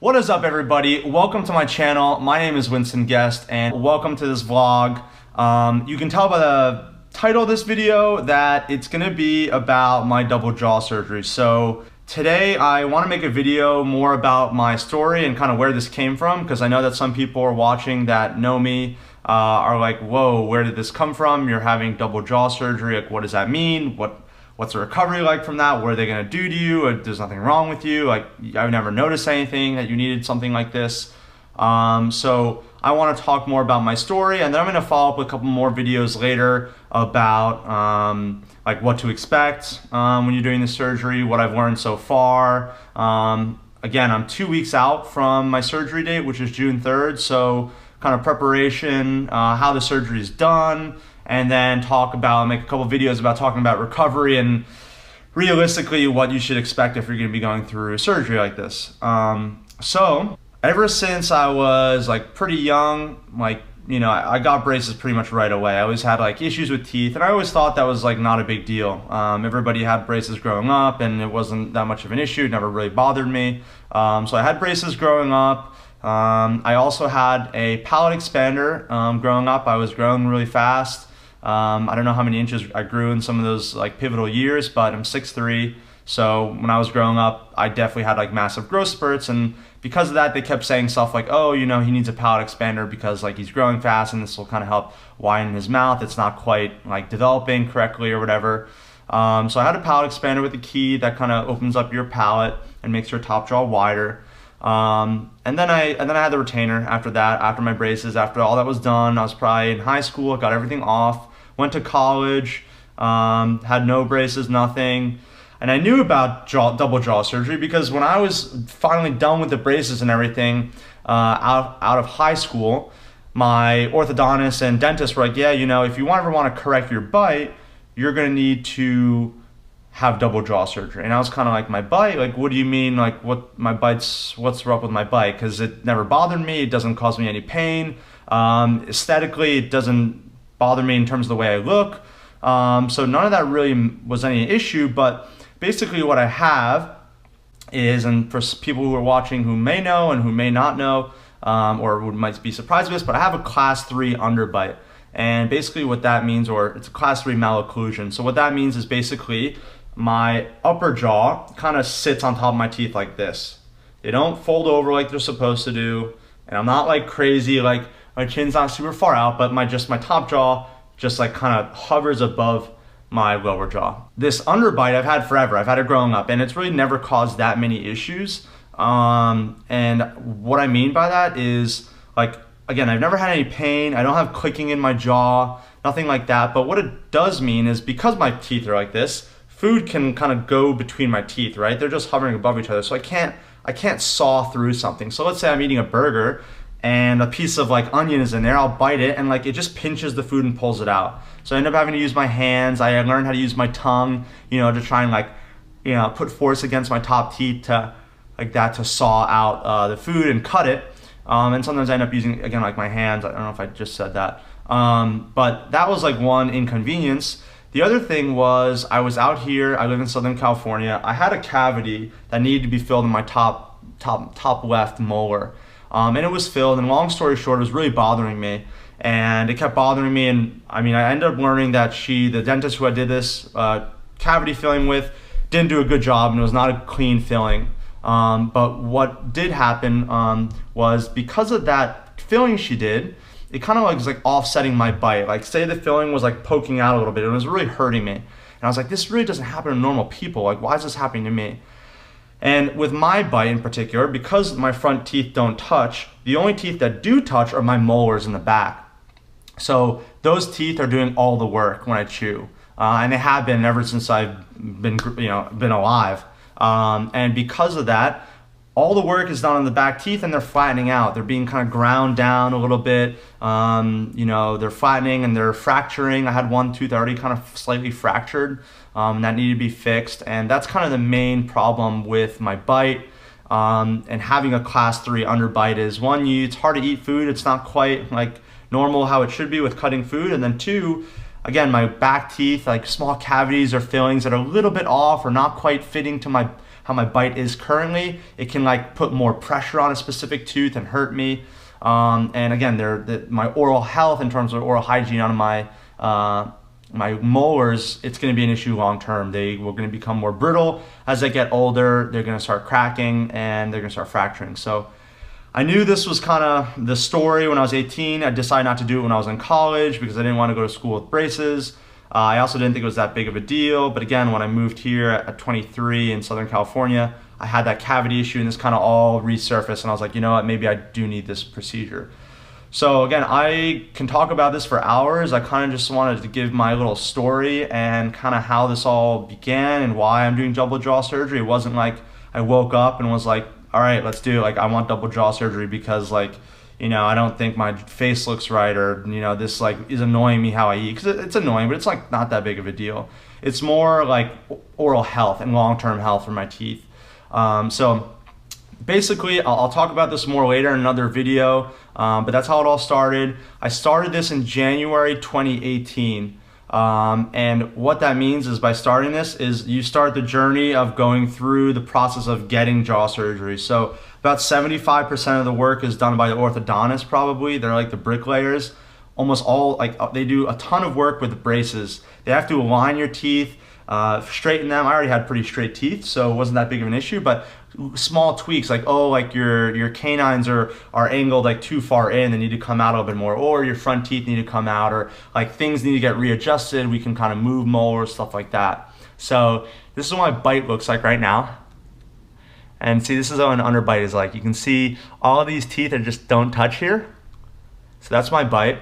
What is up, everybody? Welcome to my channel. My name is Winston Guest and welcome to this vlog. You can tell by the title of this video that it's gonna be about my double jaw surgery. So today I want to make a video more about my story and kind of where this came from, because I know that some people are watching that know me are like, whoa, where did this come from? You're having double jaw surgery. Like, what does that mean? What's the recovery like from that? What are they gonna do to you? There's nothing wrong with you. Like, I've never noticed anything that you needed something like this. So I want to talk more about my story, and then I'm gonna follow up with a couple more videos later about like what to expect when you're doing the surgery, what I've learned so far. Again, I'm 2 weeks out from my surgery date, which is June 3rd. So kind of preparation, how the surgery is done, and then make a couple videos about talking about recovery and realistically what you should expect if you're going to be going through surgery like this. So ever since I was like pretty young, I got braces pretty much right away. I always had like issues with teeth, and I always thought that was like not a big deal. Everybody had braces growing up and it wasn't that much of an issue. It never really bothered me. So I had braces growing up. I also had a palate expander growing up. I was growing really fast. I don't know how many inches I grew in some of those like pivotal years, but I'm 6'3". So when I was growing up, I definitely had like massive growth spurts, and because of that, they kept saying stuff like, oh, he needs a palate expander because like he's growing fast and this will kind of help widen his mouth. It's not quite like developing correctly or whatever. So I had a palate expander with a key that kind of opens up your palate and makes your top jaw wider. And then I had the retainer after that, after my braces. After all that was done, I was probably in high school, got everything off, went to college, had no braces, nothing. And I knew about double jaw surgery because when I was finally done with the braces and everything out of high school, my orthodontist and dentist were like, yeah, if you ever want to correct your bite, you're going to need to have double jaw surgery. And I was kind of like, my bite? Like, what do you mean? Like, what's up with my bite? Because it never bothered me. It doesn't cause me any pain. Aesthetically, it doesn't bother me in terms of the way I look. So none of that really was any issue. But basically what I have is, and for people who are watching who may know and who may not know, or who might be surprised with this, but I have a class 3 underbite. And basically what that means, or it's a class 3 malocclusion. So what that means is basically my upper jaw kind of sits on top of my teeth like this. They don't fold over like they're supposed to do. And I'm not like crazy, like my chin's not super far out, but my top jaw just like kind of hovers above my lower jaw. This underbite I've had forever. I've had it growing up, and it's really never caused that many issues. And what I mean by that is, like, again, I've never had any pain. I don't have clicking in my jaw, nothing like that. But what it does mean is, because my teeth are like this, food can kind of go between my teeth, right? They're just hovering above each other. So I can't saw through something. So let's say I'm eating a burger and a piece of like onion is in there. I'll bite it and like it just pinches the food and pulls it out. So I end up having to use my hands. I learned how to use my tongue, to try and like, put force against my top teeth to saw out the food and cut it. And sometimes I end up using, again, like my hands. I don't know if I just said that. But that was like one inconvenience. The other thing was, I was out here, I live in Southern California. I had a cavity that needed to be filled in my top left molar. And it was filled, and long story short, it was really bothering me. And it kept bothering me, and I ended up learning that the dentist who I did this cavity filling with didn't do a good job, and it was not a clean filling. But what did happen was, because of that filling she did, it kind of was like offsetting my bite. Like, say the filling was like poking out a little bit, and it was really hurting me. And I was like, this really doesn't happen to normal people. Like, why is this happening to me? And with my bite in particular, because my front teeth don't touch, the only teeth that do touch are my molars in the back. So those teeth are doing all the work when I chew. And they have been ever since I've been alive. And because of that, all the work is done on the back teeth, and they're flattening out. They're being kind of ground down a little bit. They're flattening and they're fracturing. I had one tooth already kind of slightly fractured, that needed to be fixed. And that's kind of the main problem with my bite. And having a class 3 underbite is, one, it's hard to eat food. It's not quite like normal how it should be with cutting food. And then two, again, my back teeth, like small cavities or fillings that are a little bit off or not quite fitting to my how my bite is currently, it can like put more pressure on a specific tooth and hurt me. And again, my oral health in terms of oral hygiene on my molars, it's going to be an issue long term. They were going to become more brittle as they get older. They're going to start cracking and they're going to start fracturing. So I knew this was kind of the story when I was 18. I decided not to do it when I was in college because I didn't want to go to school with braces. I also didn't think it was that big of a deal. But again, when I moved here at 23 in Southern California, I had that cavity issue and this kind of all resurfaced. And I was like, you know what, maybe I do need this procedure. So again, I can talk about this for hours. I kind of just wanted to give my little story and kind of how this all began and why I'm doing double jaw surgery. It wasn't like I woke up and was like, all right, let's do it. Like, I want double jaw surgery because, like, you know, I don't think my face looks right, or, you know, this like is annoying me how I eat. Because it's annoying, but it's like not that big of a deal. It's more like oral health and long-term health for my teeth. So basically, I'll talk about this more later in another video, but that's how it all started. I started this in January 2018. And what that means is, by starting this, is you start the journey of going through the process of getting jaw surgery. So about 75% of the work is done by the orthodontist, probably. They're like the bricklayers. Almost all, like, they do a ton of work with the braces. They have to align your teeth, straighten them. I already had pretty straight teeth, so it wasn't that big of an issue, but small tweaks, like, oh, like your canines are angled like too far in, they need to come out a little bit more, or your front teeth need to come out, or like things need to get readjusted. We can kind of move molars, stuff like that. So this is what my bite looks like right now. And see, this is what an underbite is like. You can see all of these teeth that just don't touch here. So that's my bite.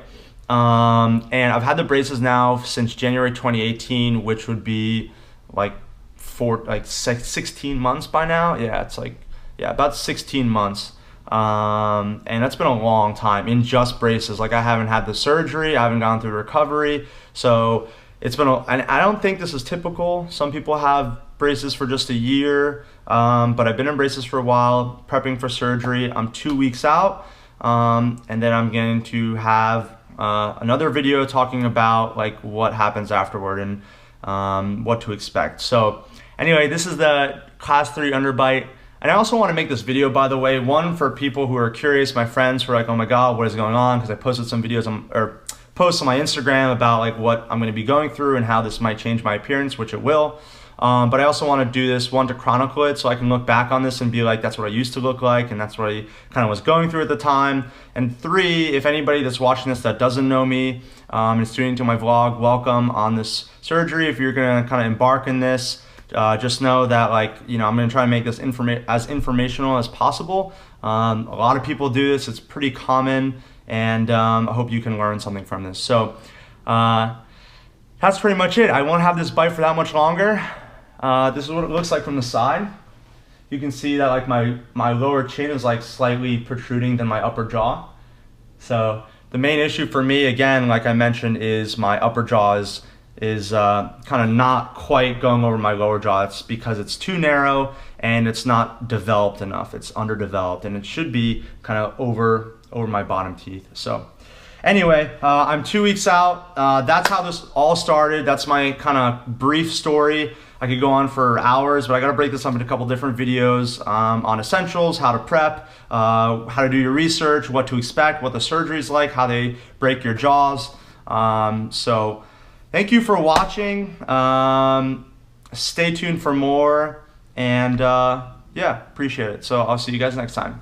And I've had the braces now since January 2018, which would be like 16 months by now. Yeah, it's like, yeah, about 16 months. And that's been a long time in just braces. Like, I haven't had the surgery, I haven't gone through recovery. So it's been and I don't think this is typical. Some people have braces for just a year, but I've been in braces for a while, prepping for surgery. I'm 2 weeks out, and then I'm going to have another video talking about like what happens afterward and what to expect. So anyway, this is the class 3 underbite. And I also want to make this video, by the way, one for people who are curious, my friends who are like, oh my God, what is going on? Because I posted some videos or posts on my Instagram about like what I'm going to be going through and how this might change my appearance, which it will. But I also want to do this, one, to chronicle it so I can look back on this and be like, that's what I used to look like, and that's what I kind of was going through at the time. And 3, if anybody that's watching this that doesn't know me and is tuning into my vlog, welcome on this surgery. If you're going to kind of embark in this, just know that, like, you know, I'm going to try to make this as informational as possible. A lot of people do this. It's pretty common, and I hope you can learn something from this. So that's pretty much it. I won't have this bite for that much longer. This is what it looks like from the side. You can see that like my lower chin is like slightly protruding than my upper jaw. So the main issue for me, again, like I mentioned, is my upper jaw is kind of not quite going over my lower jaw. It's because it's too narrow and it's not developed enough. It's underdeveloped, and it should be kind of over my bottom teeth. So anyway, I'm 2 weeks out. That's how this all started. That's my kind of brief story. I could go on for hours, but I gotta break this up into a couple different videos on essentials, how to prep, how to do your research, what to expect, what the surgery is like, how they break your jaws. So thank you for watching. Stay tuned for more, and yeah, appreciate it. So I'll see you guys next time.